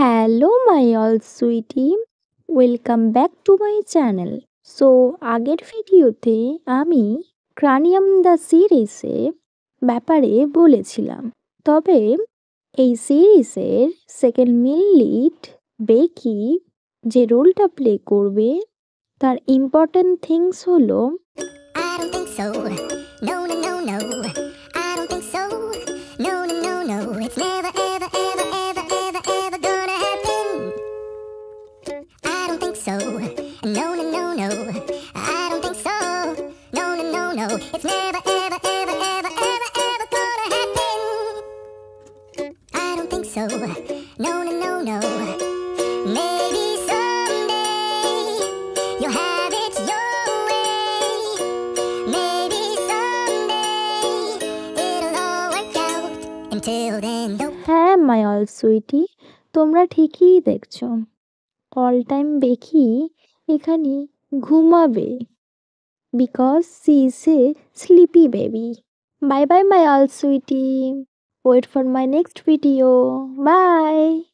Hello my all sweetie, welcome back to my channel. So আগের ভিডিওতে আমি ক্রানিয়াম the সিরিজের ব্যাপারে বলেছিলাম, তবে এই সিরিজের সেকেন্ড মেন লিড বেকি যে রোলটা প্লে করবে তার ইম্পর্ট্যান্ট থিংস হলো I don't think so. No, no, no, no. I don't think so. No, no, no, no. It's never, ever, ever, ever, ever, ever gonna happen. I don't think so. No, no, no, no. I don't think so. No, no, no, no. It's never, ever, ever, ever, ever, ever gonna happen. I don't think so. No, no, no, no. Maybe someday you'll have it your way. Maybe someday it'll all work out. Until then, don't. হ্যাঁ মাই all Sweety, তোমরা ঠিকই দেখছো, all time বেকি এখানে ঘুমাবে because she is a sleepy baby. Bye bye my all sweetie. Wait for my next video. Bye.